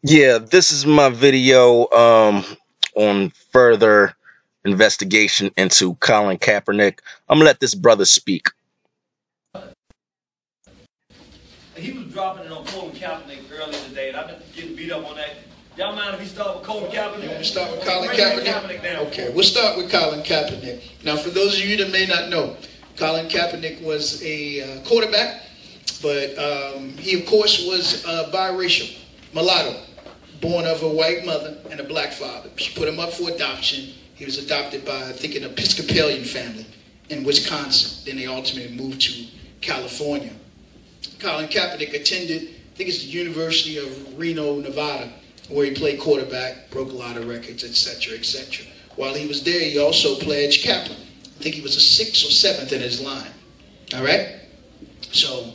Yeah, this is my video on further investigation into Colin Kaepernick. I'm gonna let this brother speak. He was dropping it on Colin Kaepernick earlier today, and I've been getting beat up on that. Y'all mind if we start with Colin Kaepernick? You want to start with Colin Bring Kaepernick? down. Okay, we'll start with Colin Kaepernick. Now, for those of you that may not know, Colin Kaepernick was a quarterback, but he, of course, was biracial, mulatto, born of a white mother and a black father. She put him up for adoption. He was adopted by, I think, an Episcopalian family in Wisconsin. Then they ultimately moved to California. Colin Kaepernick attended, I think it's the University of Reno, Nevada, where he played quarterback, broke a lot of records, etc., etc. While he was there, he also pledged Kappa. I think he was a 6th or 7th in his line. All right? So,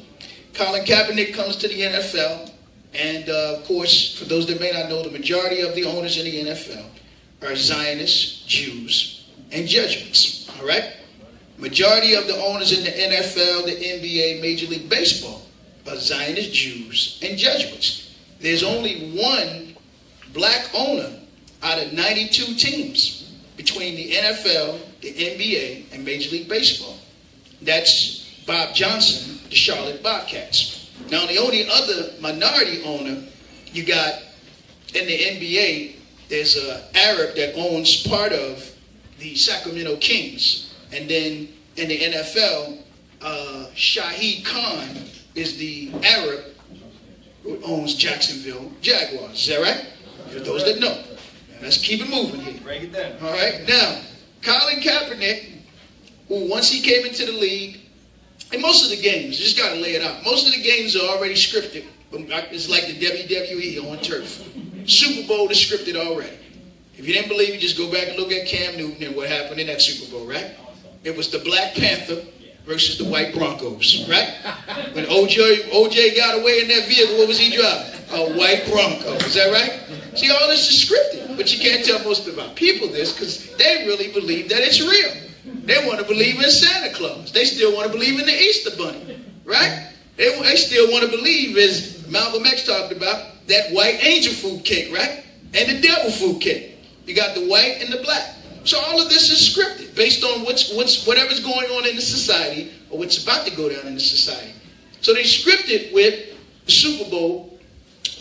Colin Kaepernick comes to the NFL, and of course, for those that may not know, the majority of the owners in the NFL are Zionists, Jews, and Jesuits. All right? Majority of the owners in the NFL, the NBA, Major League Baseball are Zionist, Jews, and Jesuits. There's only one black owner out of 92 teams between the NFL, the NBA, and Major League Baseball. That's Bob Johnson, the Charlotte Bobcats. Now, the only other minority owner you got in the NBA, there's an Arab that owns part of the Sacramento Kings. And then in the NFL, Shahid Khan is the Arab who owns Jacksonville Jaguars. Is that right? For those that know. Now, let's keep it moving here. Break it down. All right. Now, Colin Kaepernick, who once he came into the league, and most of the games, just got to lay it out. Most of the games are already scripted. It's like the WWE on turf. Super Bowl is scripted already. If you didn't believe me, just go back and look at Cam Newton and what happened in that Super Bowl, right? It was the Black Panther versus the White Broncos, right? When OJ got away in that vehicle, what was he driving? A White Bronco. Is that right? See, all this is scripted, but you can't tell most of our people this because they really believe that it's real. They want to believe in Santa Claus. They still want to believe in the Easter Bunny, right? They still want to believe, as Malcolm X talked about, that white angel food cake, right? And the devil food cake. You got the white and the black. So all of this is scripted based on whatever's going on in the society or what's about to go down in the society. So they scripted with the Super Bowl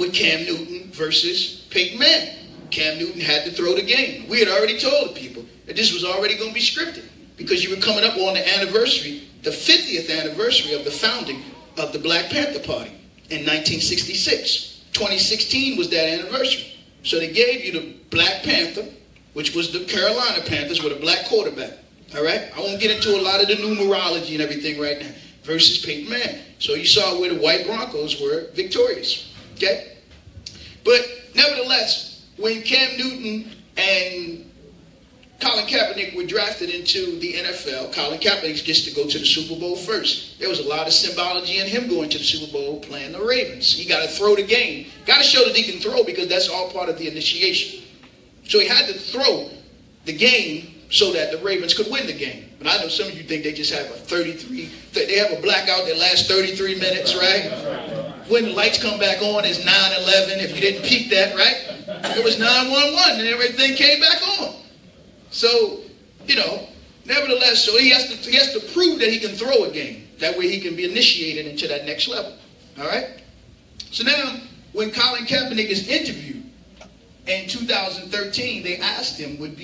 with Cam Newton versus Peyton Manning. Cam Newton had to throw the game. We had already told the people that this was already going to be scripted because you were coming up on the anniversary, the 50th anniversary of the founding of the Black Panther Party in 1966. 2016 was that anniversary. So they gave you the Black Panther, which was the Carolina Panthers with a black quarterback. All right? I won't get into a lot of the numerology and everything right now. Versus Peyton Manning. So you saw where the White Broncos were victorious. Okay? But nevertheless, when Cam Newton and Colin Kaepernick were drafted into the NFL, Colin Kaepernick gets to go to the Super Bowl first. There was a lot of symbology in him going to the Super Bowl playing the Ravens. He got to throw the game. Got to show that he can throw because that's all part of the initiation. So he had to throw the game so that the Ravens could win the game. But I know some of you think they just have they have a blackout that lasts 33 minutes, right? When the lights come back on, it's 9/11. If you didn't peek that, right? It was 911 and everything came back on. So, nevertheless, so he has to prove that he can throw a game. That way he can be initiated into that next level. All right? So now, when Colin Kaepernick is interviewed in 2013, they asked him, would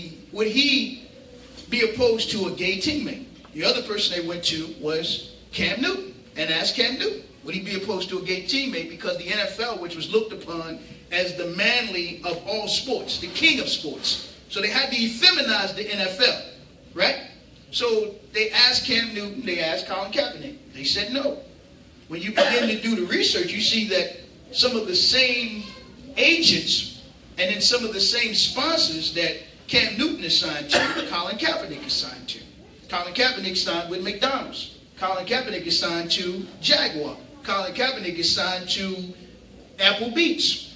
he be opposed to a gay teammate? The other person they went to was Cam Newton and asked Cam Newton, would he be opposed to a gay teammate? Because the NFL, which was looked upon as the manly of all sports, the king of sports. So they had to effeminize the NFL, right? So they asked Cam Newton, they asked Colin Kaepernick. They said no. When you begin to do the research, you see that some of the same agents and then some of the same sponsors that Cam Newton is signed to, Colin Kaepernick is signed to. Colin Kaepernick signed with McDonald's. Colin Kaepernick is signed to Jaguar. Colin Kaepernick is signed to Applebee's.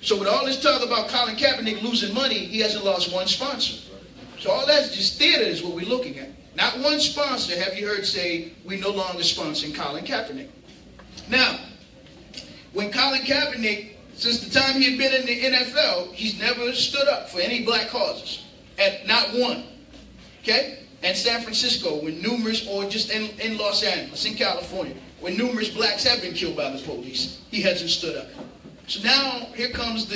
So with all this talk about Colin Kaepernick losing money, he hasn't lost one sponsor. So all that's just theater is what we're looking at. Not one sponsor have you heard say, we no longer sponsoring Colin Kaepernick. Now, when Colin Kaepernick Since the time he had been in the NFL, he's never stood up for any black causes. At not one. Okay? And San Francisco, when numerous, or just in Los Angeles, in California, when numerous blacks have been killed by the police, he hasn't stood up. So now, here comes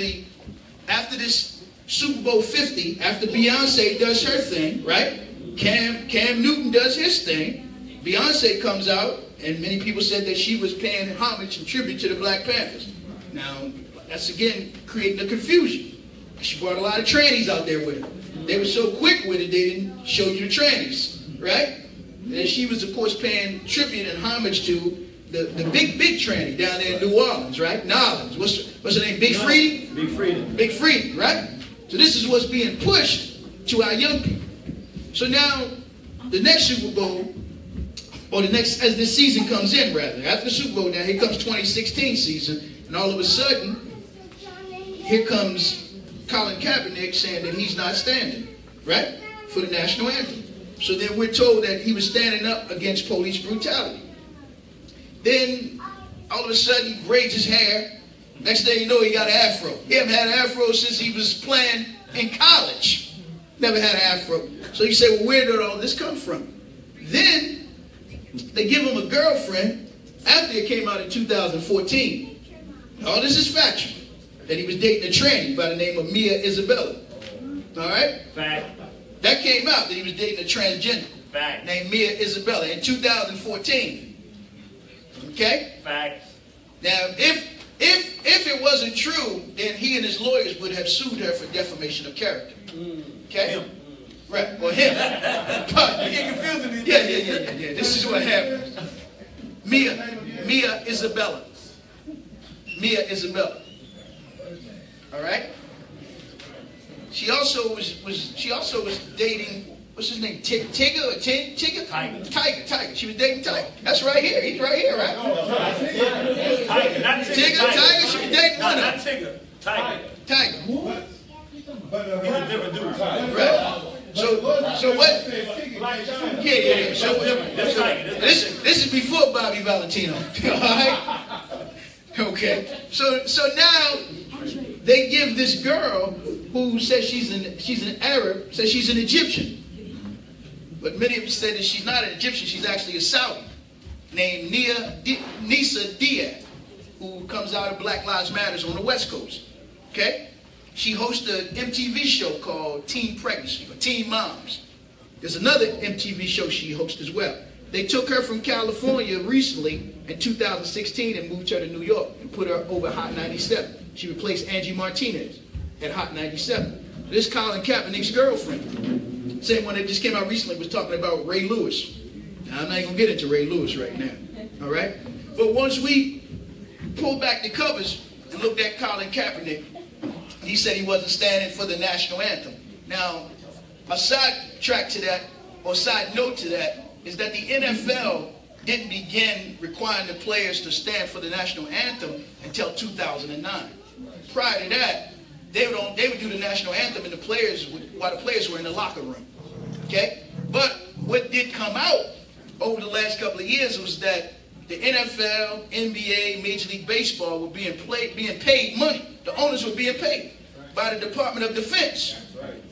after this Super Bowl 50, after Beyonce does her thing, right? Cam Newton does his thing. Beyonce comes out, and many people said that she was paying homage and tribute to the Black Panthers. Now, that's again creating a confusion. She brought a lot of trannies out there with her. They were so quick with it, they didn't show you the trannies, right? And she was, of course, paying tribute and homage to the big tranny down there in New Orleans, right? Nolans. What's her name? Big Freedie? Big Freedom. Big Freedie, right? So this is what's being pushed to our young people. So now, the next Super Bowl, or as this season comes in, rather, after the Super Bowl, now here comes 2016 season, and all of a sudden, here comes Colin Kaepernick saying that he's not standing, right, for the national anthem. So then we're told that he was standing up against police brutality. Then, all of a sudden, he braids his hair. Next thing you know, he got an afro. He hasn't had an afro since he was playing in college. Never had an afro. So you say, well, where did all this come from? Then, they give him a girlfriend after it came out in 2014. All this is factual. That he was dating a tranny by the name of Mia Isabella. All right? Fact. That came out that he was dating a transgender. Fact. Named Mia Isabella in 2014. Okay? Fact. Now, if it wasn't true, then he and his lawyers would have sued her for defamation of character. Okay? Him. Right. Or him. But, You get confused with me. yeah. This is what happened. Mia Isabella. Mia Isabella. All right. She also was dating, what's his name? Tiger? Tiger. She was dating Tiger. That's right here. He's right here, right? Tiger, not Tigger. Tiger. She was dating one of Not them. Tigger. Tiger. Tiger. He's a different dude. Right. So what? Yeah. So this is before Bobby Valentino. All right. Okay. So now they give this girl who says she's an Arab, says she's an Egyptian. But many of them say that she's not an Egyptian, she's actually a Saudi, named Nisa Diaz, who comes out of Black Lives Matters on the West Coast. Okay? She hosts an MTV show called Teen Pregnancy, or Teen Moms. There's another MTV show she hosts as well. They took her from California recently in 2016 and moved her to New York and put her over Hot 97. She replaced Angie Martinez at Hot 97. This Colin Kaepernick's girlfriend, same one that just came out recently, was talking about Ray Lewis. Now, I'm not going to get into Ray Lewis right now, all right? But once we pulled back the covers and looked at Colin Kaepernick, he said he wasn't standing for the national anthem. Now, a side track to that, or side note to that, is that the NFL didn't begin requiring the players to stand for the national anthem until 2009. Prior to that, they would do the national anthem and while the players were in the locker room. Okay? But what did come out over the last couple of years was that the NFL, NBA, Major League Baseball were being paid money. The owners were being paid by the Department of Defense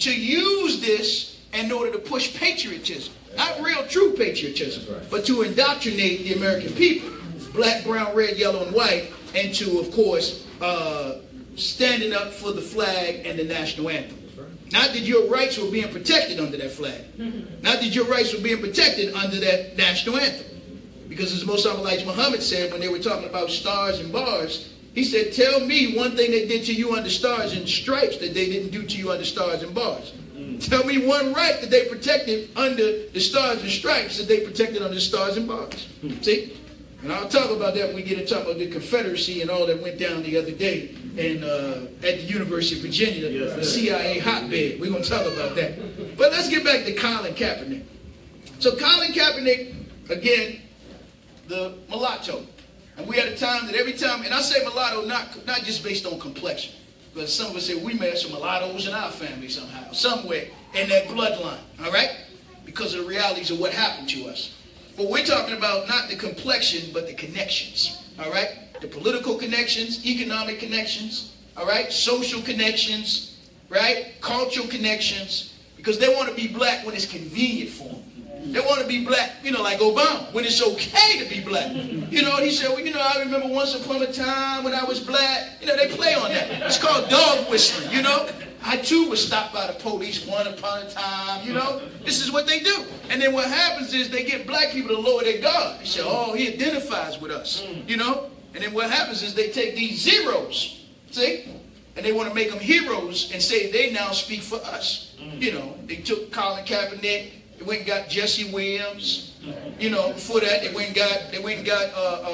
to use this in order to push patriotism. Not real, true patriotism, but to indoctrinate the American people, black, brown, red, yellow, and white, into, of course, standing up for the flag and the national anthem. Not that your rights were being protected under that flag. Not that your rights were being protected under that national anthem. Because as Moshe Elijah Muhammad said when they were talking about stars and bars, he said, tell me one thing they did to you under stars and stripes that they didn't do to you under stars and bars. Tell me one right that they protected under the stars and stripes that they protected under the stars and bars. See? And I'll talk about that when we get to talk about the Confederacy and all that went down the other day at the University of Virginia, the CIA hotbed. We're going to talk about that. But let's get back to Colin Kaepernick. So Colin Kaepernick, again, the mulatto. And we had a time that every time, and I say mulatto not just based on complexion, but some of us say we may have some mulattoes in our family somehow, somewhere in that bloodline, all right? Because of the realities of what happened to us. But we're talking about not the complexion, but the connections, all right? the political connections, economic connections, all right, social connections, right, cultural connections, because they want to be black when it's convenient for them. They want to be black, you know, like Obama, when it's okay to be black. You know, he said, well, you know, I remember once upon a time when I was black. You know, they play on that. It's called dog whistling, you know. I, too, was stopped by the police one upon a time, you know. This is what they do. And then what happens is they get black people to lower their guard. They say, oh, he identifies with us, you know. And then what happens is they take these zeros, see, and they want to make them heroes and say they now speak for us. You know, they took Colin Kaepernick. They went and got Jesse Williams. You know, before that, they went and got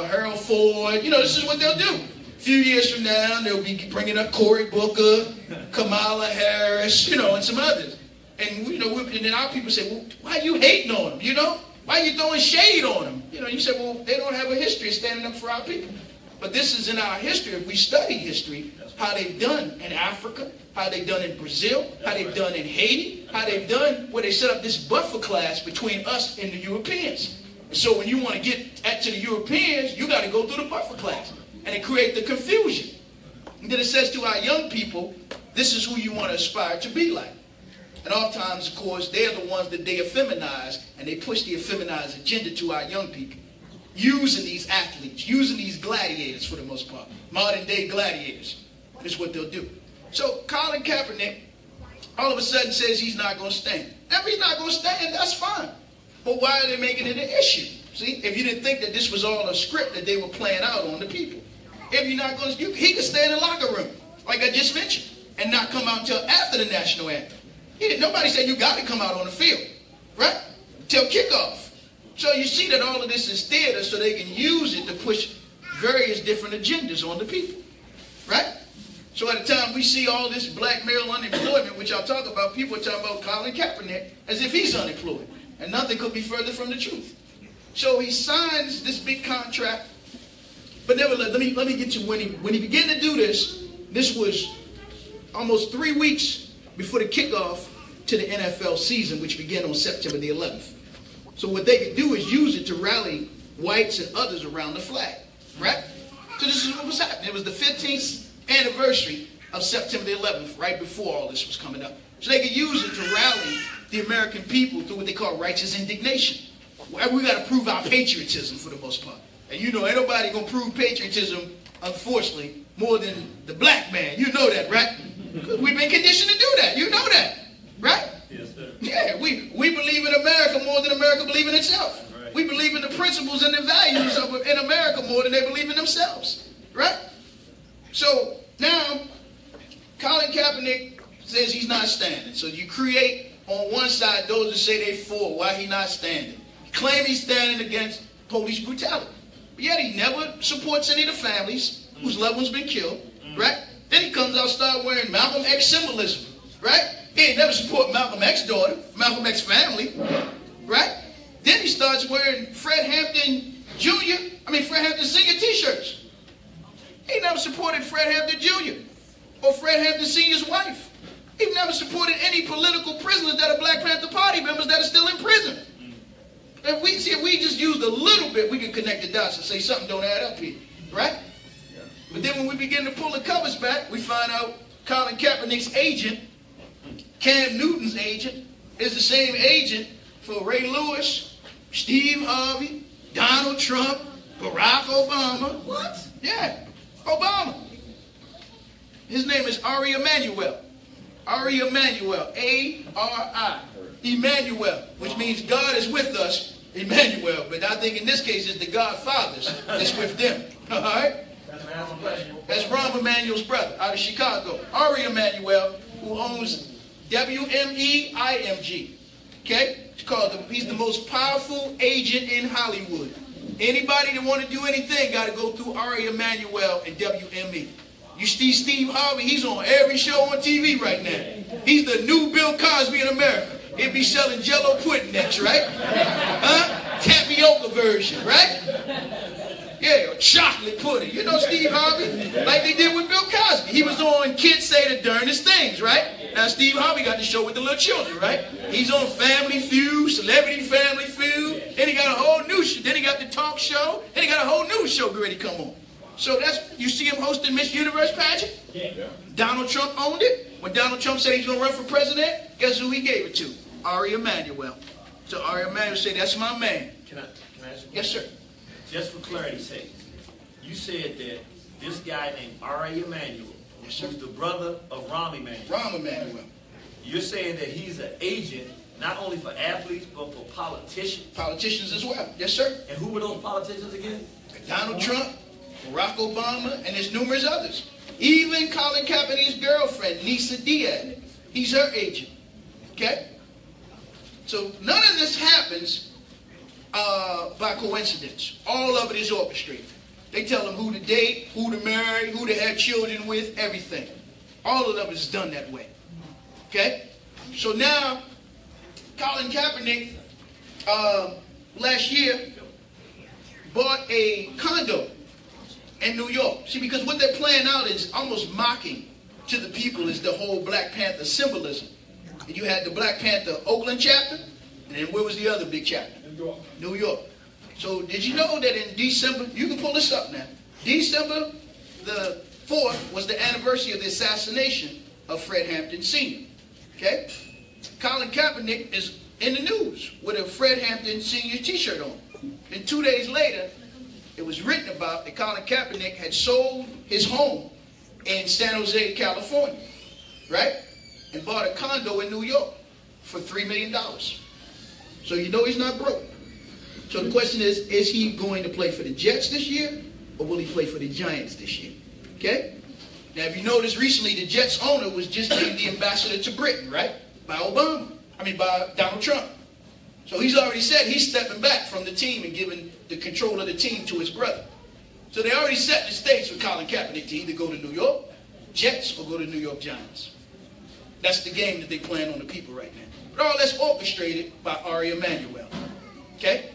Harold Ford. You know, this is what they'll do. A few years from now, they'll be bringing up Cory Booker, Kamala Harris, you know, and some others. And, you know, and then our people say, well, why are you hating on them, you know? Why are you throwing shade on them? You know, you say, well, they don't have a history of standing up for our people. But this is in our history. If we study history, how they've done in Africa, how they've done in Brazil, how they've done in Haiti, how they've done where they set up this buffer class between us and the Europeans. So when you want to get to the Europeans, you got to go through the buffer class. And it creates the confusion. And then it says to our young people, this is who you want to aspire to be like. And oftentimes, of course, they're the ones that they effeminize, and they push the effeminized agenda to our young people. Using these athletes, using these gladiators for the most part. Modern day gladiators. That's what they'll do. So Colin Kaepernick all of a sudden says he's not going to stand. If he's not going to stand, that's fine. But why are they making it an issue? See, if you didn't think that this was all a script that they were playing out on the people. If you're not going to, he could stay in the locker room, like I just mentioned, and not come out until after the national anthem. Nobody said you got to come out on the field, right? Till kickoff. So you see that all of this is theater so they can use it to push various different agendas on the people, right? So at the time we see all this black male unemployment, which I'll talk about, people are talking about Colin Kaepernick as if he's unemployed. And nothing could be further from the truth. So he signs this big contract. But nevertheless, let me get to when he began to do this. This was almost 3 weeks before the kickoff to the NFL season, which began on September the 11th. So what they could do is use it to rally whites and others around the flag, right? So this is what was happening. It was the 15th anniversary of September the 11th, right before all this was coming up. So they could use it to rally the American people through what they call righteous indignation. We got to prove our patriotism for the most part. And you know, ain't nobody going to prove patriotism, unfortunately, more than the black man. You know that, right? Because we've been conditioned to do that. You know that, right? Yes, sir. Yeah, we believe in America more than America believes in itself. Right. We believe in the principles and the values in America more than they believe in themselves, right? So now, Colin Kaepernick says he's not standing. So you create on one side those that say they for why he not standing. Claim he's standing against police brutality. But yet he never supports any of the families whose loved ones been killed, right? Then he comes out start wearing Malcolm X symbolism, right? He ain't never support Malcolm X's daughter, Malcolm X's family, right? Then he starts wearing Fred Hampton Sr. t-shirts. He never supported Fred Hampton Jr. or Fred Hampton Sr.'s wife. He never supported any political prisoners that are Black Panther Party members that are still in prison. If we just used a little bit, we can connect the dots and say something don't add up here, right? Yeah. But then when we begin to pull the covers back, we find out Colin Kaepernick's agent, Cam Newton's agent, is the same agent for Ray Lewis, Steve Harvey, Donald Trump, Barack Obama. What? Yeah, Obama. His name is Ari Emanuel. Ari Emanuel, A-R-I. Emmanuel, which means God is with us, Emmanuel. But I think in this case it's the Godfathers that's with them. All right? That's Rahm Emanuel's brother out of Chicago. Ari Emanuel, who owns WME-IMG. Okay? He's the most powerful agent in Hollywood. Anybody that want to do anything got to go through Ari Emanuel and WME. You see Steve Harvey, he's on every show on TV right now. He's the new Bill Cosby in America. He'll be selling Jell-O pudding next, right? Huh? Tapioca version, right? Yeah, chocolate pudding. You know Steve Harvey? Like they did with Bill Cosby. He was on Kids Say the Darndest Things, right? Now Steve Harvey got the show with the little children, right? He's on Family Feud, Celebrity Family Feud. Then he got a whole new show. Then he got the talk show. Then he got a whole new show ready to come on. So you see him hosting Miss Universe pageant? Yeah. Donald Trump owned it. When Donald Trump said he's going to run for president, guess who he gave it to? Ari Emanuel. So Ari Emanuel said, that's my man. Can I ask you? Yes, sir. Just for clarity's sake, you said that this guy named Ari Emanuel, Yes, sir. who's the brother of Rahm Emanuel. Rahm Emanuel. You're saying that he's an agent not only for athletes but for politicians. Politicians as well. Yes, sir. And who were those politicians again? Donald Trump, Barack Obama, and there's numerous others. Even Colin Kaepernick's girlfriend, Nisa Diaz, he's her agent. Okay? So none of this happens by coincidence. All of it is orchestrated. They tell them who to date, who to marry, who to have children with, everything. All of it is done that way. Okay? So now, Colin Kaepernick, last year, bought a condo in New York. See, because what they're playing out is almost mocking to the people is the whole Black Panther symbolism. And you had the Black Panther Oakland chapter, and then where was the other big chapter? New York. New York. So did you know that in December, you can pull this up now, December the 4th was the anniversary of the assassination of Fred Hampton Sr. Okay? Colin Kaepernick is in the news with a Fred Hampton Sr. t-shirt on. And 2 days later, it was written about that Colin Kaepernick had sold his home in San Jose, California, right? And bought a condo in New York for $3 million. So you know he's not broke. So the question is he going to play for the Jets this year, or will he play for the Giants this year? Okay? Now, if you noticed recently, the Jets owner was just named the ambassador to Britain, right? By Donald Trump. So he's already said he's stepping back from the team and giving the control of the team to his brother. So they already set the stage for Colin Kaepernick to either go to New York Jets or go to New York Giants. That's the game that they plan on the people right now. But all that's orchestrated by Ari Emanuel. Okay?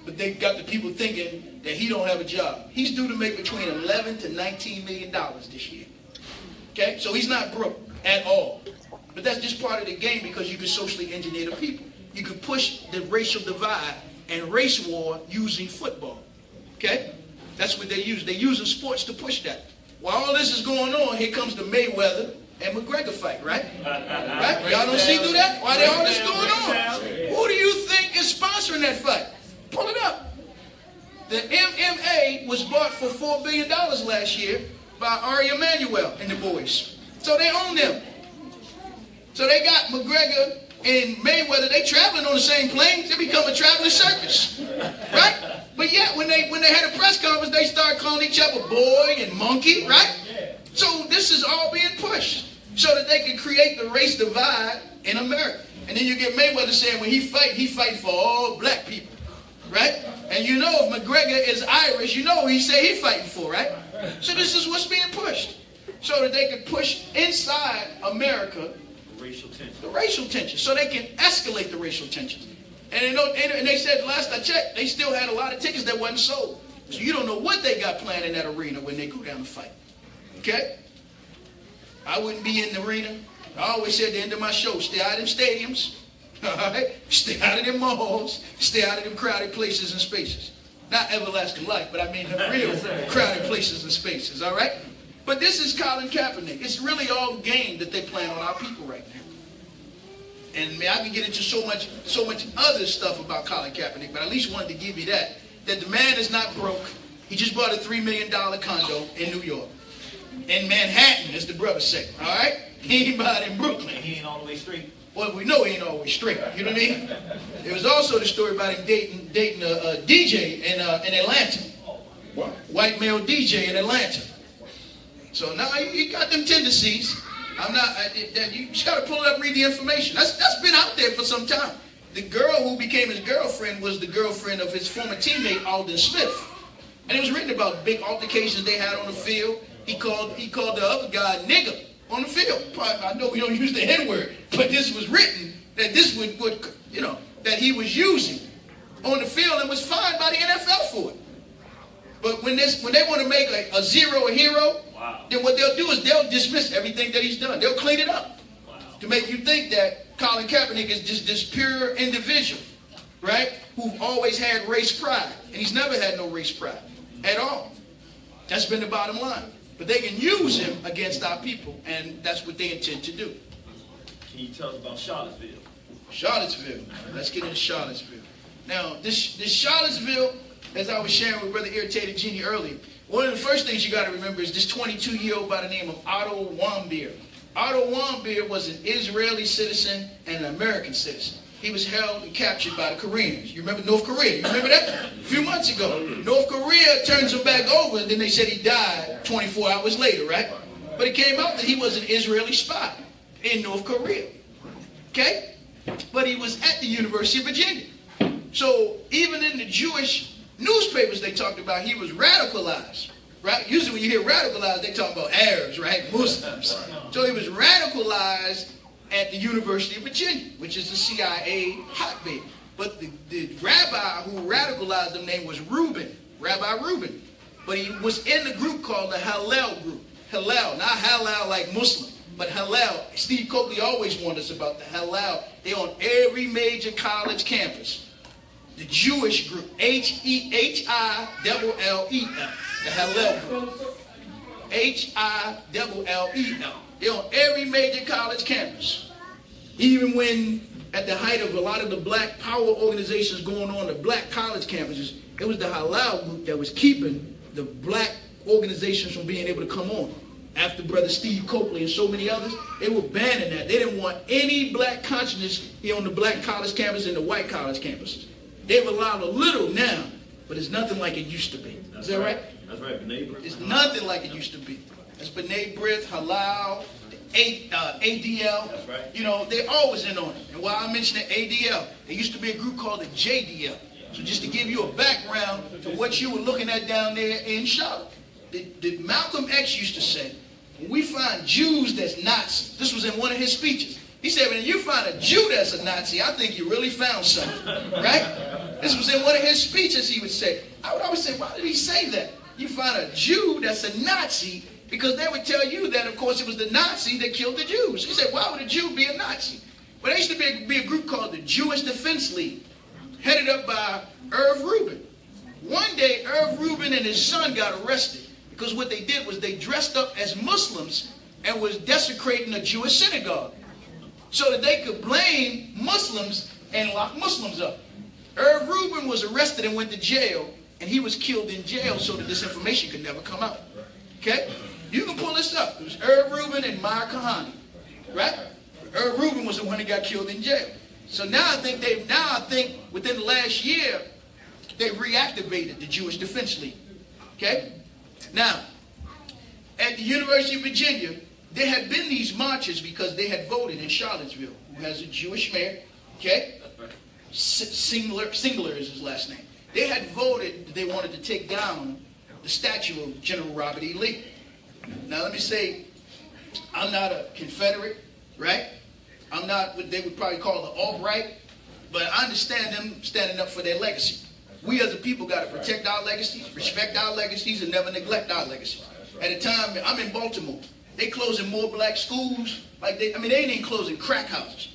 But they got the people thinking that he don't have a job. He's due to make between $11 to $19 million this year. Okay? So he's not broke at all. But that's just part of the game because you can socially engineer the people. You can push the racial divide and race war using football. Okay? That's what they use. They're using sports to push that. While all this is going on, here comes the Mayweather and McGregor fight, right? Right? Y'all don't see through that? Why all this going on? Who do you think is sponsoring that fight? Pull it up. The MMA was bought for $4 billion last year by Ari Emanuel and the boys. So they own them. So they got McGregor and Mayweather, they traveling on the same plane. They become a traveling circus. Right? But yet, when they had a press conference, they started calling each other boy and monkey, right? So this is all being pushed so that they can create the race divide in America. And then you get Mayweather saying when he fight for all black people, right? And you know if McGregor is Irish, you know he say he fighting for, right? So this is what's being pushed so that they can push inside America the racial tension, so they can escalate the racial tensions. And they said last I checked, they still had a lot of tickets that wasn't sold. So you don't know what they got planned in that arena when they go down to fight. Okay? I wouldn't be in the arena. I always said at the end of my show, stay out of them stadiums. All right? Stay out of them malls. Stay out of them crowded places and spaces. Not everlasting life, but I mean the real crowded places and spaces. All right? But this is Colin Kaepernick. It's really all game that they plan on our people right now. And I can get into so much other stuff about Colin Kaepernick, but I at least wanted to give you that the man is not broke. He just bought a $3 million condo in New York. In Manhattan, as the brother said. All right? He ain't bought in Brooklyn. He ain't all the way straight. Well, we know he ain't always straight. You know what I mean? There was also the story about him dating a DJ in Atlanta. What? White male DJ in Atlanta. So now he got them tendencies. You just got to pull it up and read the information. That's been out there for some time. The girl who became his girlfriend was the girlfriend of his former teammate, Alden Smith. And it was written about big altercations they had on the field. He called the other guy nigger on the field. I know we don't use the N-word, but this was written that this would that he was using on the field and was fined by the NFL for it. But when they want to make a zero a hero, then what they'll do is they'll dismiss everything that he's done. They'll clean it up to make you think that Colin Kaepernick is just this pure individual, right? Who've always had race pride. And he's never had no race pride at all. That's been the bottom line. But they can use him against our people, and that's what they intend to do. Can you tell us about Charlottesville? Charlottesville. Let's get into Charlottesville. Now, this Charlottesville, as I was sharing with Brother Irritated Genie earlier, one of the first things you got to remember is this 22-year-old by the name of Otto Warmbier. Otto Warmbier was an Israeli citizen and an American citizen. He was held and captured by the Koreans. You remember North Korea? You remember that? A few months ago. North Korea turns him back over, and then they said he died 24 hours later, right? But it came out that he was an Israeli spy in North Korea. Okay? But he was at the University of Virginia. So even in the Jewish newspapers they talked about he was radicalized. Right? Usually when you hear radicalized, they talk about Arabs, right? Muslims. So he was radicalized at the University of Virginia, which is the CIA hotbed. But the rabbi who radicalized him name was Reuben, Rabbi Reuben. But he was in the group called the Hillel group. Hillel, not Hillel like Muslim, but Hillel. Steve Coakley always warned us about the Hillel. They're on every major college campus. The Jewish group, Hillel, the Hillel group. Hillel. They're on every major college campus. Even when, at the height of a lot of the black power organizations going on, the black college campuses, it was the Hillel group that was keeping the black organizations from being able to come on. After Brother Steve Coakley and so many others, they were banning that. They didn't want any black consciousness here on the black college campus and the white college campuses. They've allowed a little now, but it's nothing like it used to be. Is that right? That's right, B'nai B'rith. It's nothing like it used to be. It's B'nai B'rith, Halal, ADL. That's right. You know, they're always in on it. And while I mentioned the ADL, there used to be a group called the JDL. So just to give you a background to what you were looking at down there in Charlotte. The Malcolm X used to say, when we find Jews that's Nazis, this was in one of his speeches. He said, when you find a Jew that's a Nazi, I think you really found something, right? This was in one of his speeches he would say. I would always say, why did he say that? You find a Jew that's a Nazi, because they would tell you that, of course, it was the Nazi that killed the Jews. He said, why would a Jew be a Nazi? Well, there used to be a group called the Jewish Defense League, headed up by Irv Rubin. One day, Irv Rubin and his son got arrested because what they did was they dressed up as Muslims and was desecrating a Jewish synagogue so that they could blame Muslims and lock Muslims up. Irv Rubin was arrested and went to jail, and he was killed in jail so that this information could never come out. Okay? You can pull this up. It was Irv Rubin and Meir Kahane, right? Irv Rubin was the one that got killed in jail. So now I think within the last year, they reactivated the Jewish Defense League. Okay? Now, at the University of Virginia, there had been these marches because they had voted in Charlottesville, who has a Jewish mayor. Okay? Singler is his last name. They had voted that they wanted to take down the statue of General Robert E. Lee. Now let me say, I'm not a Confederate, right? I'm not what they would probably call the alt-right, but I understand them standing up for their legacy. We as a people got to protect our legacies, respect our legacies, and never neglect our legacies. At a time, I'm in Baltimore. They closing more black schools. They ain't even closing crack houses.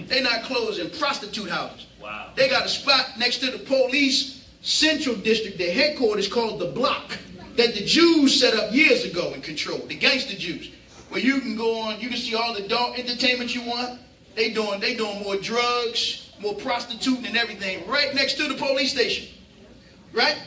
They're not closing prostitute houses. Wow. They got a spot next to the police central district, their headquarters called the Block, that the Jews set up years ago and controlled, the gangster Jews, where you can go on, you can see all the adult entertainment you want. They doing more drugs, more prostituting and everything right next to the police station, right?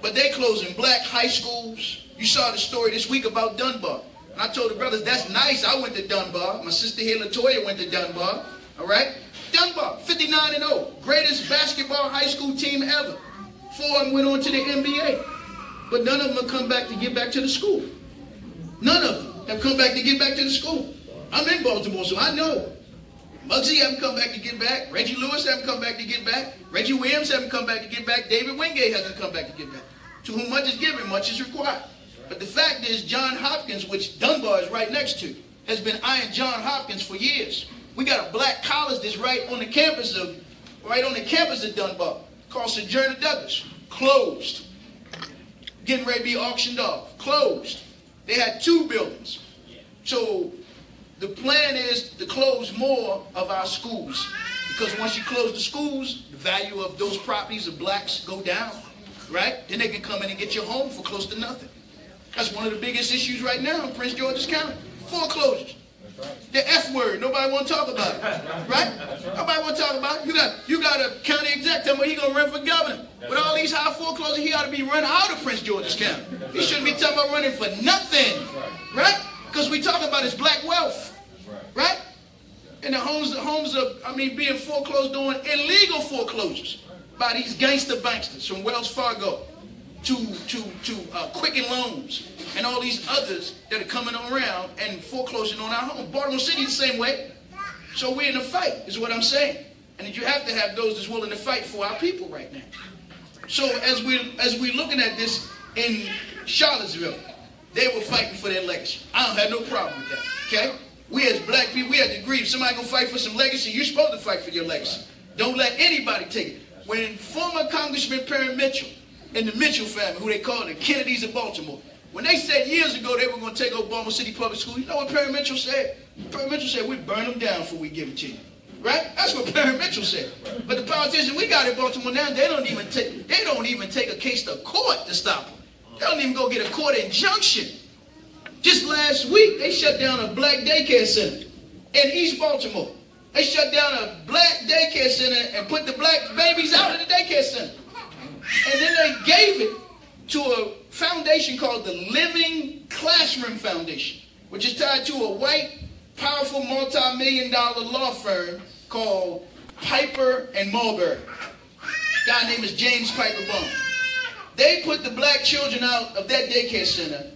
But they closing black high schools. You saw the story this week about Dunbar. And I told the brothers, that's nice. I went to Dunbar. My sister here, LaToya, went to Dunbar. All right? Dunbar, 59-0. Greatest basketball high school team ever. 4 of them went on to the NBA. But none of them have come back to get back to the school. None of them have come back to get back to the school. I'm in Baltimore, so I know. Muggsy haven't come back to get back. Reggie Lewis haven't come back to get back. Reggie Williams haven't come back to get back. David Wingate hasn't come back to get back. To whom much is given, much is required. But the fact is, John Hopkins, which Dunbar is right next to, has been eyeing John Hopkins for years. We got a black college that's right on the campus of Dunbar, called Sojourner Douglas. Closed. Getting ready to be auctioned off. Closed. They had 2 buildings. So the plan is to close more of our schools. Because once you close the schools, the value of those properties of blacks go down. Right? Then they can come in and get your home for close to nothing. That's one of the biggest issues right now in Prince George's County. Foreclosures. The F word, nobody want to talk about it, right? Nobody want to talk about it. You got a county exec telling me he's going to run for governor. With all these high foreclosures, he ought to be run out of Prince George's County. He shouldn't be talking about running for nothing, right? Because we talk about his black wealth, right? And the homes are, being foreclosed on illegal foreclosures by these gangster banksters from Wells Fargo to Quicken Loans and all these others that are coming around and foreclosing on our home. Baltimore City the same way. So we're in a fight, is what I'm saying. And you have to have those that's willing to fight for our people right now. So as we're looking at this in Charlottesville, they were fighting for their legacy. I don't have no problem with that, okay? We as black people, we have to agree. If somebody gonna fight for some legacy, you're supposed to fight for your legacy. Don't let anybody take it. When former Congressman Perry Mitchell and the Mitchell family, who they call the Kennedys of Baltimore, when they said years ago they were going to take over Baltimore City Public School, you know what Perry Mitchell said? Perry Mitchell said, we burn them down before we give it to you. Right? That's what Perry Mitchell said. But the politicians we got in Baltimore now, they don't even take a case to court to stop them. They don't even go get a court injunction. Just last week, they shut down a black daycare center in East Baltimore. They shut down a black daycare center and put the black babies out of the daycare center. And then they gave it to a foundation called the Living Classroom Foundation, which is tied to a white, powerful, multi-million-dollar law firm called Piper and Mulberry. A guy named is James Piper Bond. They put the black children out of that daycare center,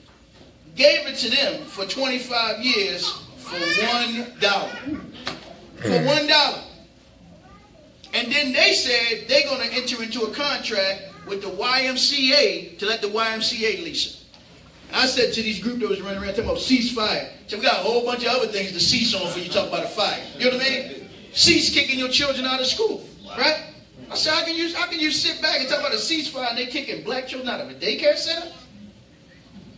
gave it to them for 25 years for $1. For $1. And then they said they're going to enter into a contract with the YMCA to let the YMCA lease it. I said to these group that was running around talking about ceasefire, so we got a whole bunch of other things to cease on for you talk about a fire. You know what I mean? Cease kicking your children out of school, right? I said, how can you sit back and talk about a ceasefire and they kicking black children out of a daycare center?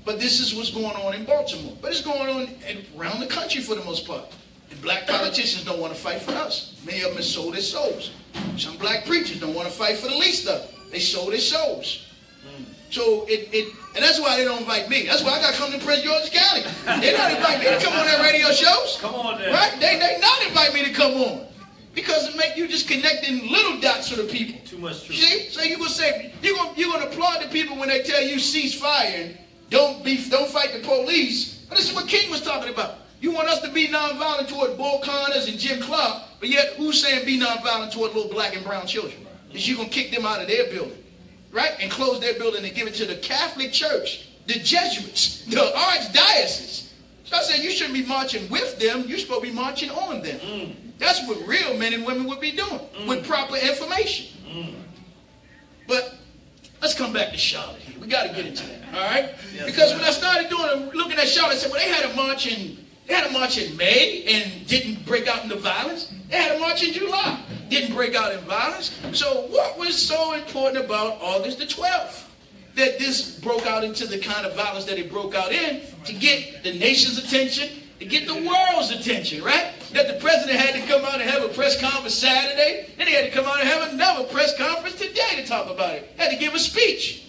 But this is what's going on in Baltimore. But it's going on around the country for the most part. And black politicians don't want to fight for us. Many of them have sold their souls. Some black preachers don't want to fight for the least of it. They sold their souls. So and that's why they don't invite me. That's why I got to come to Prince George's County. They not invite me to come on their radio shows. Come on there. Right? They not invite me to come on. Because it make you just connecting little dots for the people. Too much truth. See? So you're going to say, you're going to applaud the people when they tell you cease firing, don't fight the police. But this is what King was talking about. You want us to be nonviolent toward Bull Connors and Jim Clark, but yet who's saying be nonviolent toward little black and brown children? Is you going to kick them out of their building, right? And close their building and give it to the Catholic Church, the Jesuits, the Archdiocese. So I said, you shouldn't be marching with them. You're supposed to be marching on them. That's what real men and women would be doing with proper information. But let's come back to Charlotte here. We got to get into that, all right? Yes, because when I started looking at Charlotte, I said, well, they had a march in May and didn't break out into violence. They had a march in July, didn't break out in violence. So what was so important about August the 12th? That this broke out into the kind of violence that it broke out in to get the nation's attention, to get the world's attention, right? That the president had to come out and have a press conference Saturday, then he had to come out and have another press conference today to talk about it. Had to give a speech.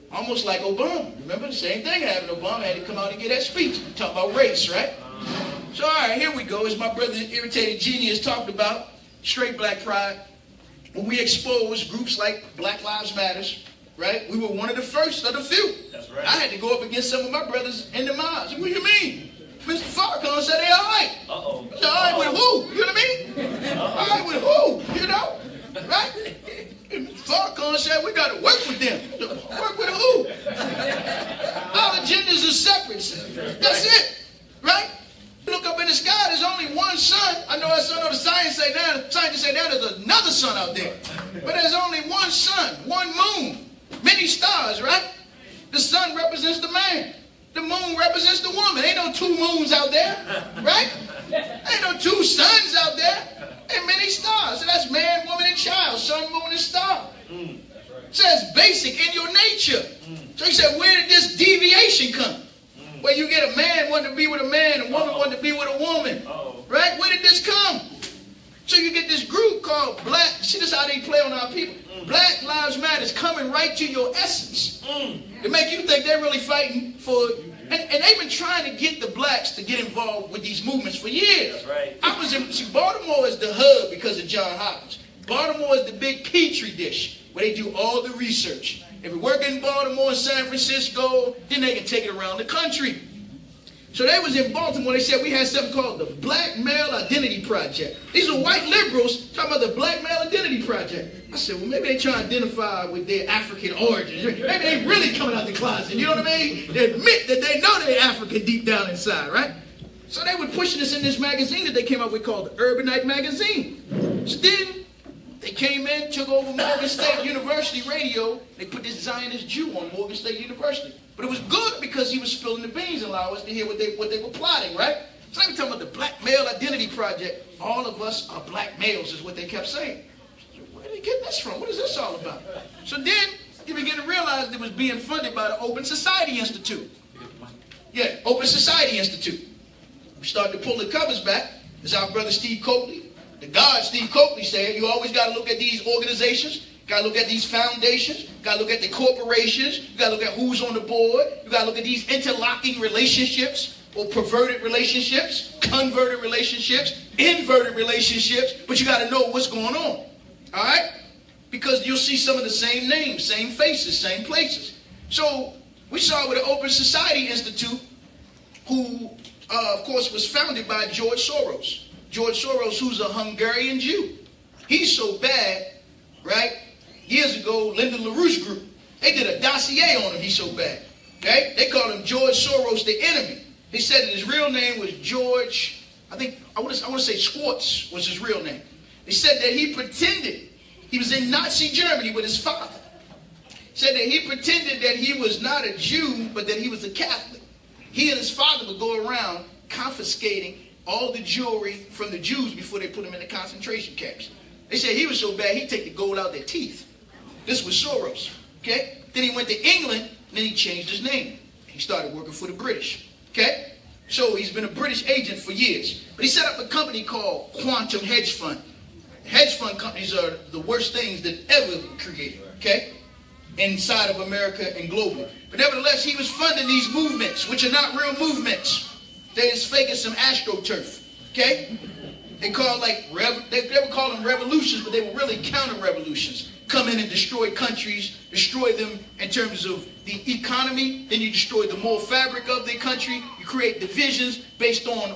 Almost like Obama. Remember, the same thing happened. Obama had to come out and give that speech. Talk about race, right? So, all right, here we go. As my brother Irritated Genius talked about, straight black pride. When we exposed groups like Black Lives Matters, right? We were one of the first of the few. That's right. I had to go up against some of my brothers in the mobs. What do you mean? Mr. Farrakhan said they all right. Uh-oh. Said, all right with who? You know what I mean? All right with who? You know? Right? Farrakhan said we got to work with them. Work with who? Our agendas are separate. That's it. Right? Look up in the sky, there's only one sun. I know the scientists say now there's another sun out there. But there's only one sun, one moon, many stars, right? The sun represents the man. The moon represents the woman. Ain't no two moons out there, right? Ain't no two suns out there. Ain't many stars. So that's man, woman, and child. Sun, moon, and star. So that's basic in your nature. So he said, where did this deviation come? Where you get a man wanting to be with a man, a woman wanting to be with a woman. Right? Where did this come? So you get this group called Black, see this how they play on our people. Black Lives Matter is coming right to your essence. They make you think they're really fighting for, and they've been trying to get the blacks to get involved with these movements for years. Right. See, Baltimore is the hub because of John Hopkins. Baltimore is the big petri dish where they do all the research. If we work in Baltimore and San Francisco, then they can take it around the country. So they was in Baltimore, they said we had something called the Black Male Identity Project. These are white liberals talking about the Black Male Identity Project. I said, well, maybe they try to identify with their African origins. Maybe they really coming out the closet, you know what I mean? They admit that they know they're African deep down inside, right? So they were pushing us in this magazine that they came out with called the Urbanite Magazine. So then they came in, took over Morgan State University radio. They put this Zionist Jew on Morgan State University. But it was good because he was spilling the beans and allowing us to hear what they were plotting, right? So they were talking about the Black Male Identity Project. All of us are black males is what they kept saying. Where are they getting this from? What is this all about? So then you begin to realize it was being funded by the Open Society Institute. Yeah, Open Society Institute. We started to pull the covers back. As our brother Steve Coakley, the God Steve Coakley said, you always got to look at these organizations. You got to look at these foundations. You got to look at the corporations. You got to look at who's on the board. You got to look at these interlocking relationships or perverted relationships, converted relationships, inverted relationships. But you got to know what's going on. All right? Because you'll see some of the same names, same faces, same places. So we saw with the Open Society Institute, who, of course, was founded by George Soros. George Soros, who's a Hungarian Jew. He's so bad, right? Years ago, Lyndon LaRouche group, they did a dossier on him. He's so bad. Okay? They called him George Soros the enemy. They said that his real name was George, I want to say Schwartz was his real name. They said that he pretended he was in Nazi Germany with his father. Said that he pretended that he was not a Jew, but that he was a Catholic. He and his father would go around confiscating all the jewelry from the Jews before they put them in the concentration camps. They said he was so bad, he'd take the gold out their teeth. This was Soros, okay? Then he went to England, and then he changed his name. He started working for the British, okay? So he's been a British agent for years. But he set up a company called Quantum Hedge Fund. Hedge fund companies are the worst things that ever created, okay? Inside of America and globally. But nevertheless, he was funding these movements, which are not real movements. They're as fake as some AstroTurf, okay? They call they would call them revolutions, but they were really counter-revolutions. Come in and destroy countries, destroy them in terms of the economy, then you destroy the moral fabric of the country. You create divisions based on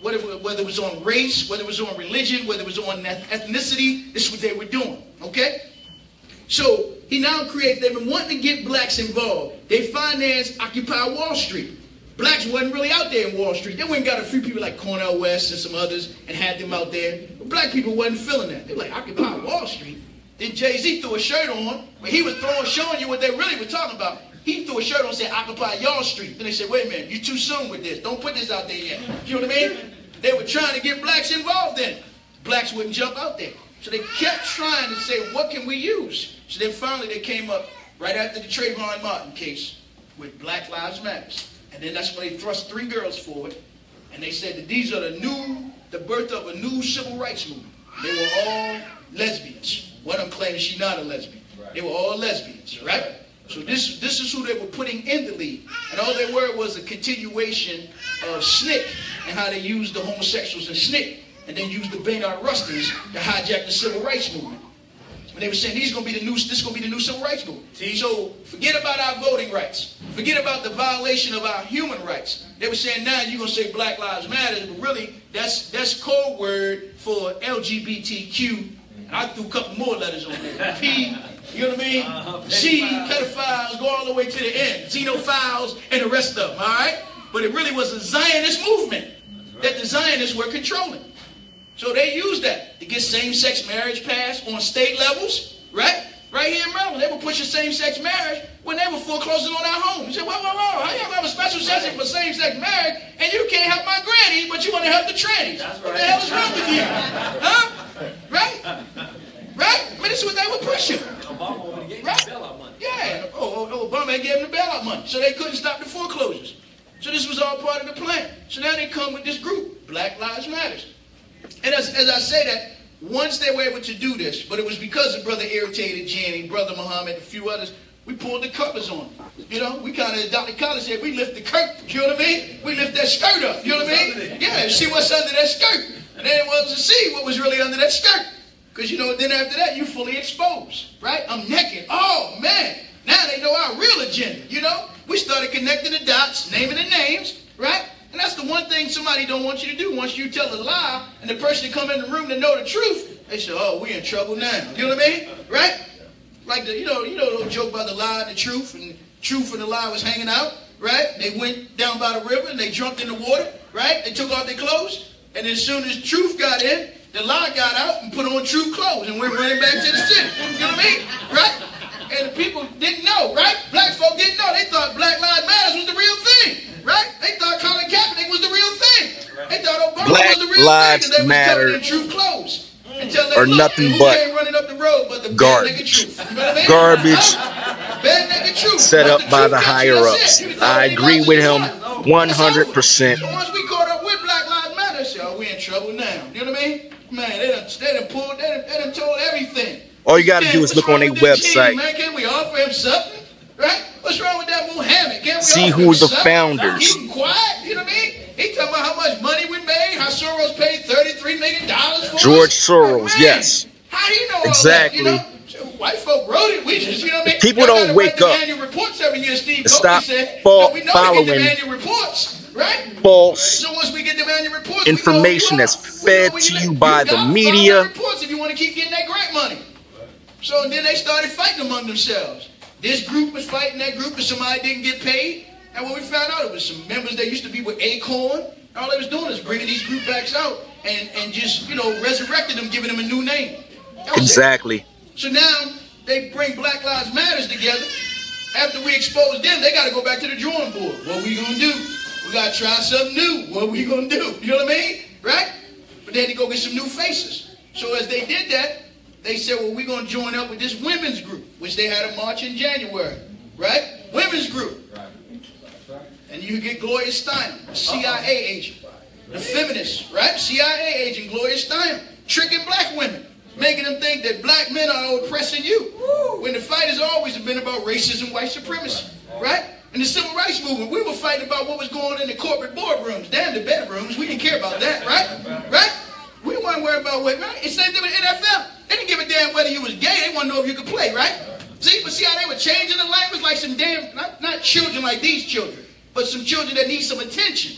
whether it was on race, whether it was on religion, whether it was on ethnicity. This is what they were doing, okay? So he now creates, they've been wanting to get blacks involved. They financed Occupy Wall Street. Blacks wasn't really out there in Wall Street. They went and got a few people like Cornel West and some others and had them out there. But black people wasn't feeling that. They were like, Occupy Wall Street? Then Jay-Z threw a shirt on, but he was showing you what they really were talking about. He threw a shirt on and said, Occupy Y'all Street. Then they said, wait a minute, you're too soon with this. Don't put this out there yet. You know what I mean? They were trying to get blacks involved in it. Blacks wouldn't jump out there. So they kept trying to say, what can we use? So then finally they came up right after the Trayvon Martin case with Black Lives Matter. And then that's when they thrust 3 girls forward. And they said that these are the birth of a new civil rights movement. They were all lesbians. One of them claimed she's not a lesbian. Right. They were all lesbians, right? So this is who they were putting in the league. And all they were was a continuation of SNCC and how they used the homosexuals in SNCC. And then used the Bayard Rustins to hijack the civil rights movement. And they were saying this is gonna be the new civil rights movement. So forget about our voting rights. Forget about the violation of our human rights. They were saying now you're gonna say Black Lives Matter, but really that's code word for LGBTQ. And I threw a couple more letters on there. P, you know what I mean? C, pedophiles, go all the way to the end. Xenophiles and the rest of them, all right? But it really was a Zionist movement that the Zionists were controlling. So they used that to get same-sex marriage passed on state levels, right? Right here in Maryland, they were pushing same-sex marriage when they were foreclosing on our homes. You said, whoa, how you have a special session for same-sex marriage and you can't help my granny, but you want to help the trannies? That's right. What the hell is wrong with you? Huh? Right? Right? I mean, this is what they were pushing. Obama gave them the bailout money. Yeah. Obama gave them the bailout money, so they couldn't stop the foreclosures. So this was all part of the plan. So now they come with this group, Black Lives Matter. And as I say that, once they were able to do this, but it was because of Brother Irritated Jenny, Brother Muhammad, a few others, we pulled the covers on. You know, we kind of, Dr. Colin said, we lift the curtain. You know what I mean? We lift that skirt up. You know what I mean? Yeah, see what's under that skirt. And then it was to see what was really under that skirt. Because, you know, then after that, you fully exposed, right? I'm naked. Oh, man. Now they know our real agenda, you know? We started connecting the dots, naming the names, right? And that's the one thing somebody don't want you to do. Once you tell a lie, and the person that come in the room to know the truth, they say, oh, we in trouble now. You know what I mean? Right? Like the, you know the joke about the lie and the truth and the lie was hanging out, right? They went down by the river and they jumped in the water, right? They took off their clothes, and as soon as truth got in, the lie got out and put on truth clothes and went running back to the city. You know what I mean? Right? And the people didn't know, right? Black folk didn't know. They thought Black Lives Matter was the real thing, right? They thought Colin Kaepernick was the real thing. They thought Obama Black was the real Lives thing because they Matter were covered in truth clothes. Until they are looked, nothing who but came running up the road but the garbage. bare-naked truth. You know what I mean? Garbage bare-naked truth. set up by the truth higher ups. I agree with him 100%. So once we caught up with Black Lives Matter, they said, oh, we in trouble now. You know what I mean? Man, they done told everything. All you got to do is look on their website. Man, can we offer him something? Right? What's wrong with that Muhammad? Can we See offer who him the something? founders. Keep him quiet. You know what I mean? He talking about how much money we made, how Soros paid $33 million for George us. Soros, Man, yes. how he know Exactly. all that? You know? White folk wrote it. We just, you know what I mean? People Y'all don't gotta wake write up the annual reports every year, Steve and Kobe stop said. following We know we get the annual reports, right? false So once we get the annual reports, information we know that's fed to you by the gotta media. follow the reports if you want to keep getting that grant money. So then they started fighting among themselves. This group was fighting that group, and somebody didn't get paid. And when we found out, it was some members that used to be with Acorn. All they was doing is bringing these group backs out and just, you know, resurrecting them, giving them a new name. Exactly. So now they bring Black Lives Matters together. After we expose them, they got to go back to the drawing board. What we gonna do? We got to try something new. What we gonna do? You know what I mean? Right? But they had to go get some new faces. So as they did that, they said, well, we're going to join up with this women's group, which they had a march in January, right? Women's group. And you get Gloria Steinem, the CIA agent. The feminist, right? CIA agent Gloria Steinem, tricking black women, making them think that black men are oppressing you. When the fight has always been about racism, white supremacy, right? In the civil rights movement, we were fighting about what was going on in the corporate boardrooms. Damn the bedrooms, we didn't care about that, right? Right? We weren't worried about what, right? It's the same thing with the NFL. They didn't give a damn whether you was gay. They want to know if you could play, right? See how they were changing the language like some damn, not children like these children, but some children that need some attention.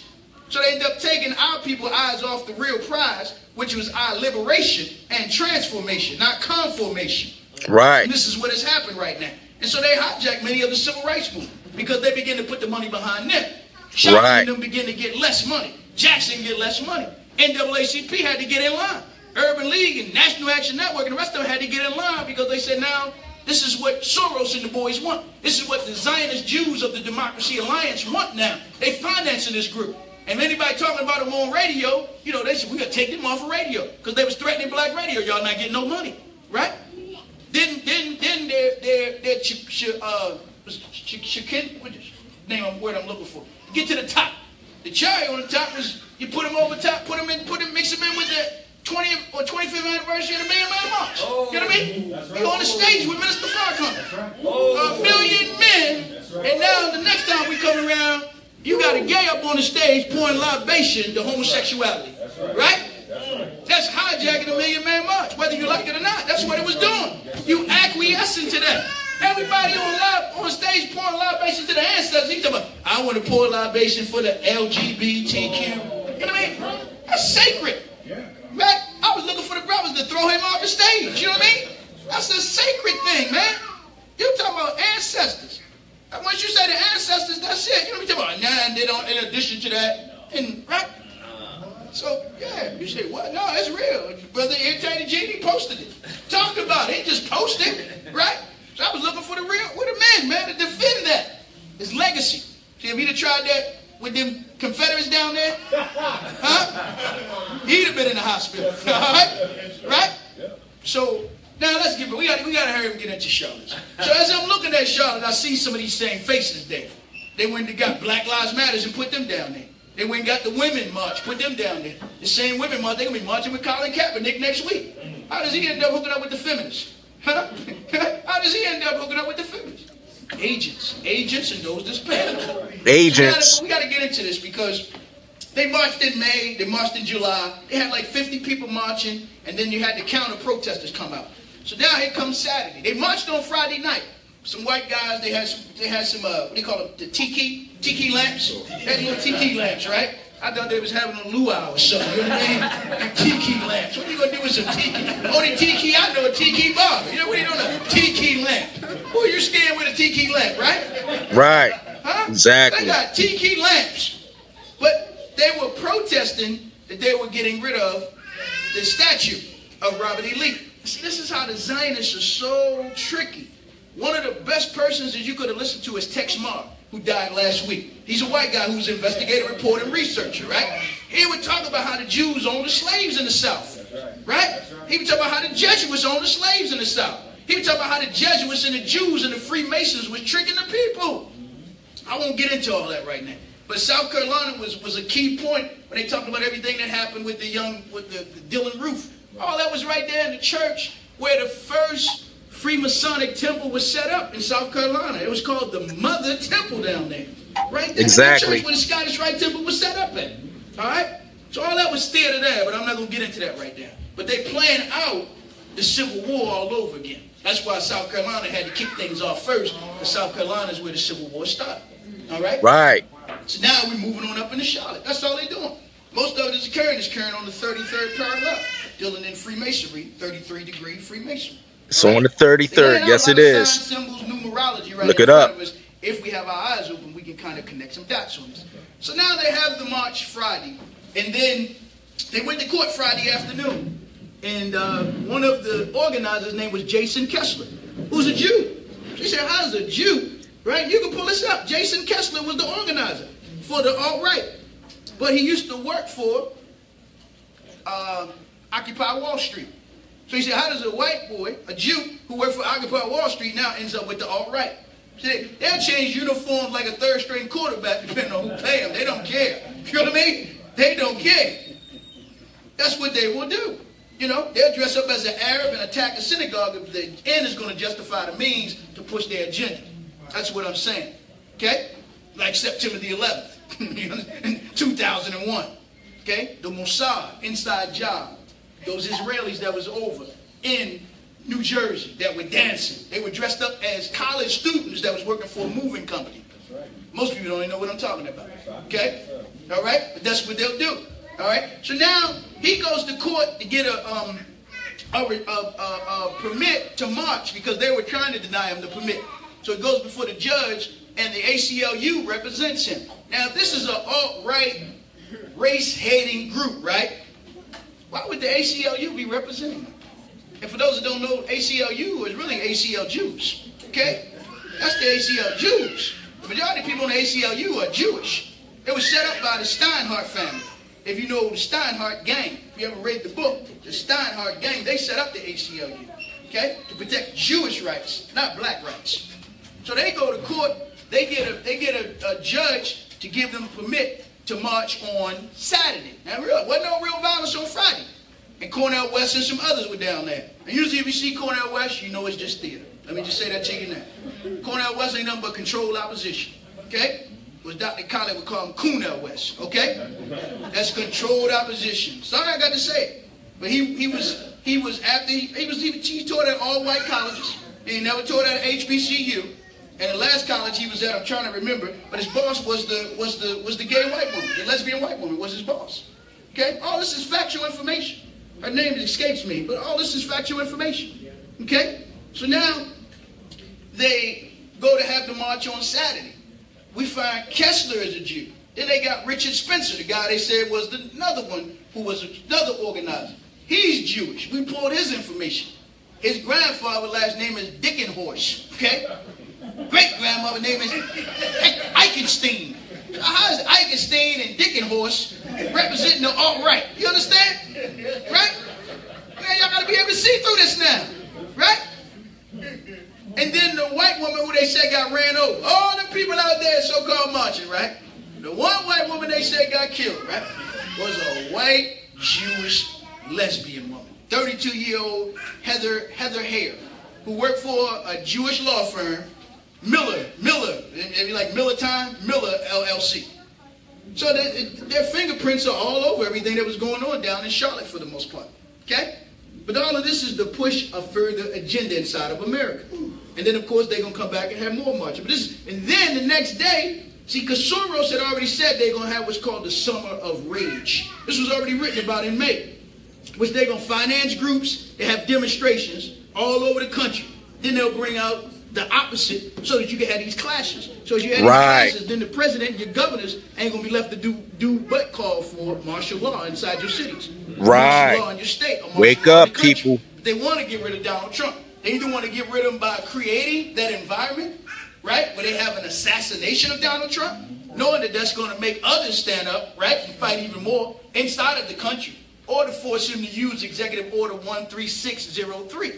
So they end up taking our people's eyes off the real prize, which was our liberation and transformation, not conformation. Right. And this is what has happened right now. And so they hijacked many of the civil rights movement because they begin to put the money behind them. Shopping Right. them begin to get less money. Jackson get less money. NAACP had to get in line. Urban League and National Action Network and the rest of them had to get in line because they said, now, this is what Soros and the boys want. This is what the Zionist Jews of the Democracy Alliance want now. They financing this group. And anybody talking about them on radio, you know, they said, we're going to take them off of radio because they was threatening black radio. Y'all not getting no money, right? Then their name of word I'm looking for. Get to the top. The cherry on the top is you put them over top, mix them in with the 20th or 25th anniversary of the Million Man March. Oh, you know what I mean? Right. You on the stage with Minister Farrakhan. Right. Oh. 1 million men. Right. And now the next time we come around, you got a gay up on the stage pouring libation to homosexuality. That's right. Right? That's hijacking the Million Man March, whether you like it or not. That's what it was doing. You acquiescing to that. Everybody on stage pouring libation to the ancestors. He talking about, I want to pour libation for the LGBTQ. You know what I mean? That's sacred. Right? I was looking for the brothers to throw him off the stage. You know what I mean? That's a sacred thing, man. You talking about ancestors. And once you say the ancestors, that's it. You know what I'm talking about? Nah, and they don't, in addition to that, and right? So, yeah, you say, what? No, it's real. Brother Irritated Genie posted it. Talked about it. He just posted it, right? So I was looking for the real, with the men, man, to defend that. His legacy. See, if he'd have tried that with them Confederates down there, huh? He'd have been in the hospital, all right? Right? So, now let's get, we got to hurry up and get into Charlotte. So as I'm looking at Charlotte, I see some of these same faces there. They went and got Black Lives Matters and put them down there. They went and got the women march, put them down there. The same women march, they're going to be marching with Colin Kaepernick next week. How does he end up hooking up with the feminists? Huh? How does he end up hooking up with the feminists? Agents and those that's paying them. Agents. So we got to get into this because they marched in May, they marched in July. They had like 50 people marching, and then you had the counter protesters come out. So now here comes Saturday. They marched on Friday night. Some white guys, they had some what do you call them? The tiki lamps. They had little tiki lamps, right? I thought they was having a luau or something. You know what I mean? Tiki lamps. What are you gonna do with some tiki? Only tiki I know, a tiki bar. You know what are you doing? A tiki lamp. Who are you scared with a tiki lamp, right? Right. Huh? Exactly. They got tiki lamps, but they were protesting that they were getting rid of the statue of Robert E. Lee. See, this is how the Zionists are so tricky. One of the best persons that you could have listened to is Tex Marr, who died last week. He's a white guy who's an investigative reporter and researcher, right? He would talk about how the Jews owned the slaves in the South, right? He would talk about how the Jesuits owned the slaves in the South. He would talk about how the Jesuits and the Jews and the Freemasons was tricking the people. I won't get into all that right now. But South Carolina was a key point when they talked about everything that happened with the Dylan Roof. All that was right there in the church where the first Freemasonic temple was set up in South Carolina. It was called the Mother Temple down there. Right there Exactly. in the church where the Scottish Rite Temple was set up at. All right? So all that was theater there, but I'm not going to get into that right now. But they planned out the Civil War all over again. That's why South Carolina had to kick things off first, because South Carolina is where the Civil War started. All right? Right. So now we're moving on up into Charlotte. That's all they're doing. Most of it is occurring on the 33rd parallel, dealing in Freemasonry, 33-degree Freemasonry. So on the 33rd, yes it is. Symbols, numerology right Look in it front up. of us. If we have our eyes open, we can kind of connect some dots on this. So now they have the march Friday, and then they went to court Friday afternoon. And one of the organizers' name was Jason Kessler, who's a Jew. She said, how's a Jew, right? You can pull this up. Jason Kessler was the organizer for the alt-right. But he used to work for Occupy Wall Street. So he said, how does a white boy, a Jew, who worked for Occupy Wall Street now ends up with the alt-right? They'll change uniforms like a third-string quarterback depending on who pay them. They don't care. You know what I mean? They don't care. That's what they will do. You know, they'll dress up as an Arab and attack a synagogue if the end is going to justify the means to push their agenda. That's what I'm saying. Okay? Like September the 11th, in 2001. Okay? The Mossad, inside job. Those Israelis that was over in New Jersey that were dancing. They were dressed up as college students that was working for a moving company. Most people don't even know what I'm talking about. Okay? All right? But that's what they'll do. All right? So now he goes to court to get a permit to march because they were trying to deny him the permit. So he goes before the judge and the ACLU represents him. Now, if this is an alt-right, race-hating group, right? Why would the ACLU be representing them? And for those that don't know, ACLU is really ACL Jews. Okay? That's the ACL Jews. The majority of people in the ACLU are Jewish. It was set up by the Steinhardt family. If you know the Steinhardt gang, if you ever read the book, the Steinhardt gang, they set up the ACLU, okay, to protect Jewish rights, not black rights. So they go to court, they get a judge to give them a permit to march on Saturday. Now, wasn't no real violence on Friday. And Cornel West and some others were down there. And usually if you see Cornel West, you know it's just theater. Let me just say that to you now. Cornel West ain't nothing but controlled opposition, okay? Was Dr. Colin would call him Cornel West, okay? That's controlled opposition. Sorry I got to say it. But he taught at all white colleges. He never taught at HBCU. And the last college he was at, I'm trying to remember, but his boss was the gay white woman, the lesbian white woman was his boss. Okay? All this is factual information. Her name escapes me, but all this is factual information. Okay? So now they go to have the march on Saturday. We find Kessler is a Jew. Then they got Richard Spencer, the guy they said was another one who was another organizer. He's Jewish. We pulled his information. His grandfather's last name is Dickenhorst. Okay? Great-grandmother's name is Eichenstein. How is Eichenstein and Dickenhorst representing the alt-right? You understand? Right? Man, y'all got to be able to see through this now. Right? And then the white woman who they said got ran over. All the people out there so-called marching, right? The one white woman they said got killed, right, was a white Jewish lesbian woman, 32-year-old Heather Hare, who worked for a Jewish law firm, Miller, if you like Miller Time, Miller LLC. So their fingerprints are all over everything that was going on down in Charlotte for the most part. Okay? But all of this is to push a further agenda inside of America. And then, of course, they're going to come back and have more marching. And then the next day, see, because Soros had already said they're going to have what's called the Summer of Rage. This was already written about in May, which they're going to finance groups. They have demonstrations all over the country. Then they'll bring out the opposite so that you can have these clashes. So as you have these clashes, then the president and your governors ain't going to be left to do but call for martial law inside your cities. Martial law in your state. Wake up, people. They want to get rid of Donald Trump. They either want to get rid of him by creating that environment, right, where they have an assassination of Donald Trump, knowing that that's going to make others stand up, right, and fight even more inside of the country, or to force him to use Executive Order 13603,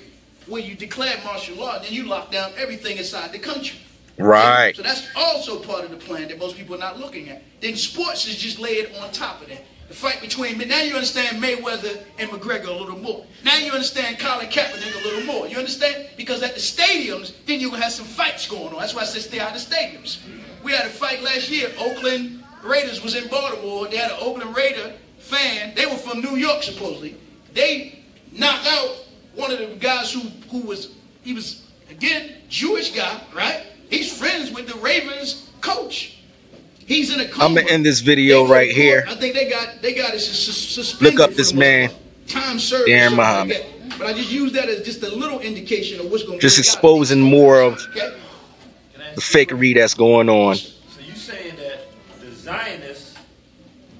where you declare martial law, and then you lock down everything inside the country. Right. So that's also part of the plan that most people are not looking at. Then sports is just layered on top of that. The fight between, now you understand Mayweather and McGregor a little more. Now you understand Colin Kaepernick a little more. You understand? Because at the stadiums, then you're going to have some fights going on. That's why I said stay out of the stadiums. We had a fight last year. Oakland Raiders was in Baltimore. They had an Oakland Raider fan. They were from New York, supposedly. They knocked out one of the guys who was, he was, again, Jewish guy, right? He's friends with the Ravens coach. He's in a coma. I'm gonna end this video right here. I think they got it suspended. Look up this man, time served, Darren Muhammad. Like but I just use that as just a little indication of what's going to just exposing more of the fakery that's going on. So you saying that the Zionists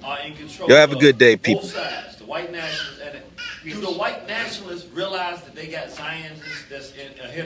are in control? Y'all have a good day, people. Both sides, the white nationalists, and do the white nationalists realize that they got Zionists that's ahead of